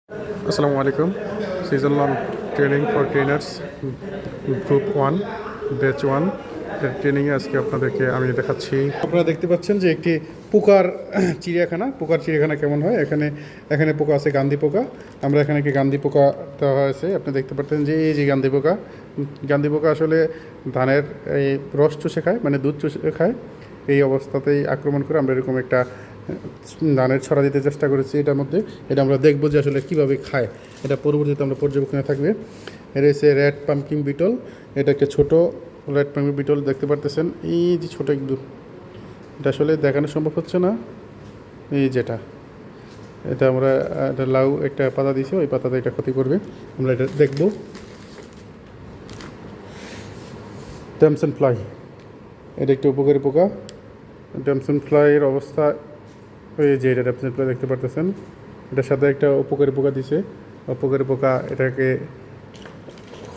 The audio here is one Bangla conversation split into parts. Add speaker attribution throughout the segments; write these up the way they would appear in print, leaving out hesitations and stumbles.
Speaker 1: আসসালামু আলাইকুম। Season long training for trainers group 1 batch 1 এর ট্রেনিংয়ে আজকে আপনাদেরকে আমি দেখাচ্ছি। আপনারা দেখতে পাচ্ছেন যে একটি পোকার চিড়িয়াখানা কেমন হয়। এখানে পোকা আছে, গান্ধী পোকা। আমরা এখানে একটি গান্ধী পোকা দেওয়া হয়েছে। আপনি দেখতে পাচ্ছেন যে এই যে গান্ধী পোকা আসলে ধানের এই রস চুষে খায়, মানে দুধ চুষে খায়। এই অবস্থাতেই আক্রমণ করে আমরা এরকম একটা ধানের ছড়া দিতে চেষ্টা করেছি। এটা আমরা দেখবো যে আসলে কীভাবে খায়। এটা পরবর্তীতে আমরা পর্যবেক্ষণে থাকবে। এটা হচ্ছে রেড পাম্পকিন বিটল। এটা একটা ছোটো রেড পাম্পকিন বিটল দেখতে পারতেছেন। এই যে ছোটো একটু, এটা আসলে দেখানো সম্ভব হচ্ছে না। এই এটা আমরা এটা লাউ একটা পাতা দিয়েছি, ওই পাতাতে এটা ক্ষতি করবে। আমরা এটা দেখব। ড্যামসন ফ্লাই, এটা একটি উপকারী পোকা। ড্যামসন ফ্লাইয়ের অবস্থা এই যে এটা ড্যামসন ফ্লাই দেখতে পারতেছেন। এটার সাথে একটা উপকারী পোকা দিছে। উপকারী পোকা এটাকে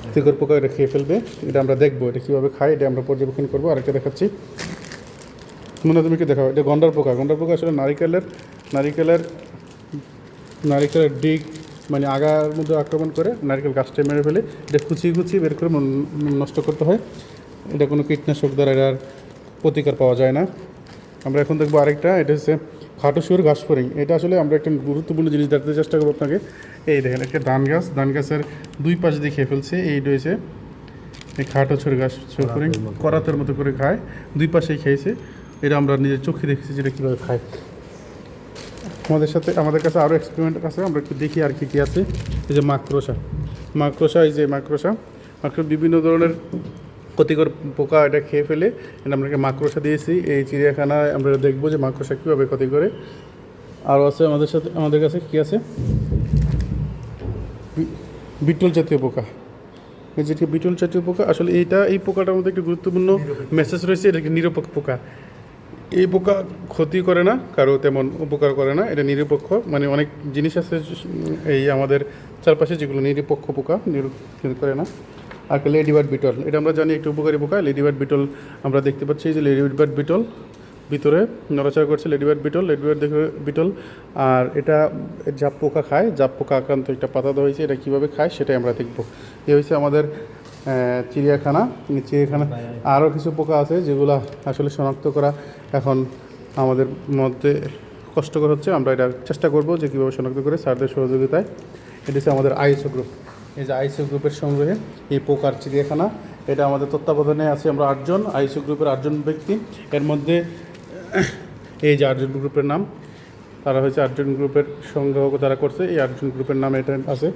Speaker 1: ক্ষতিকর পোকা এটা খেয়ে ফেলবে। এটা আমরা দেখবো এটা কীভাবে খায়, এটা আমরা পর্যবেক্ষণ করবো। আরেকটা দেখাচ্ছি, তুমি কি দেখাও। এটা গন্ডার পোকা আসলে নারিকেলের ডিগ মানে আগার মধ্যে আক্রমণ করে নারকেল গাছটা মেরে ফেলে। এটা খুঁচিয়ে বের করে নষ্ট করতে হয়। এটা কোনো কীটনাশক দ্বারা এটার প্রতিকার পাওয়া যায় না। আমরা এখন দেখবো আরেকটা, এটা হচ্ছে খাটো শুয়োর ঘাস ফড়িং। এটা আসলে আমরা একটা গুরুত্বপূর্ণ জিনিস দেখাতে চেষ্টা করবো আপনাকে। এই দেখেন একটা ধান গাছের দুই পাশ দিয়ে খেয়ে ফেলছে। এই রয়েছে এই খাটো শুয়োর ঘাস ফড়িং, করাতের মতো করে খায়, দুই পাশেই খেয়েছে। এটা আমরা নিজের চোখে দেখেছি যেটা কীভাবে খায়। আমাদের কাছে আরও এক্সপেরিমেন্ট আছে, আমরা একটু দেখি আর কী আছে। এই যে মাকড়সা বিভিন্ন ধরনের ক্ষতিকর পোকা এটা খেয়ে ফেলে। এটা আমরা মাকড়সা দিয়েছি। এই চিড়িয়াখানায় আমরা দেখবো যে মাকড়সা কীভাবে ক্ষতি করে। আরও আছে আমাদের কাছে কী আছে, বিটল জাতীয় পোকা। এই যেটি বিটল জাতীয় পোকা, আসলে এই পোকাটার মধ্যে একটি গুরুত্বপূর্ণ মেসেজ রয়েছে। এটা একটি নিরপেক্ষ পোকা। এই পোকা ক্ষতি করে না, কারো তেমন উপকার করে না। এটা নিরপেক্ষ, মানে অনেক জিনিস আছে এই আমাদের চারপাশে যেগুলো নিরপেক্ষ পোকা করে না। আর লেডিবার্ড বিটল, এটা আমরা জানি একটু উপকারী পোকা। লেডিবার্ড বিটল আমরা দেখতে পাচ্ছি যে লেডিবার্ড বিটল ভিতরে নড়াচড়া করছে। Ladybird beetle. আর এটা জাপ পোকা খায়, জাপ পোকা আক্রান্ত একটা পাতা দেওয়া হয়েছে। এটা কীভাবে খায় সেটাই আমরা দেখব। এই হচ্ছে আমাদের চিড়িয়াখানা। আরও কিছু পোকা আছে যেগুলো আসলে শনাক্ত করা এখন আমাদের মধ্যে কষ্টকর হচ্ছে। আমরা এটা চেষ্টা করব যে কীভাবে শনাক্ত করে স্যারদের সহযোগিতায়। এটা হচ্ছে আমাদের আইএসও গ্রুপ। এই যে আইএসও গ্রুপের সংগ্রহে এই পোকার চিড়িয়াখানা, এটা আমাদের তত্ত্বাবধানে আছে। আমরা 8 জন, আইএসও গ্রুপের 8 জন ব্যক্তি। এর মধ্যে এই যে 8 জন গ্রুপের নাম, তারা হচ্ছে 8 জন গ্রুপের সংগ্রহ যারা করছে। এই 8 জন গ্রুপের নাম এটা আছে।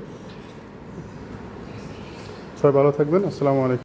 Speaker 1: সবাই ভালো থাকবেন। আসসালামু আলাইকুম।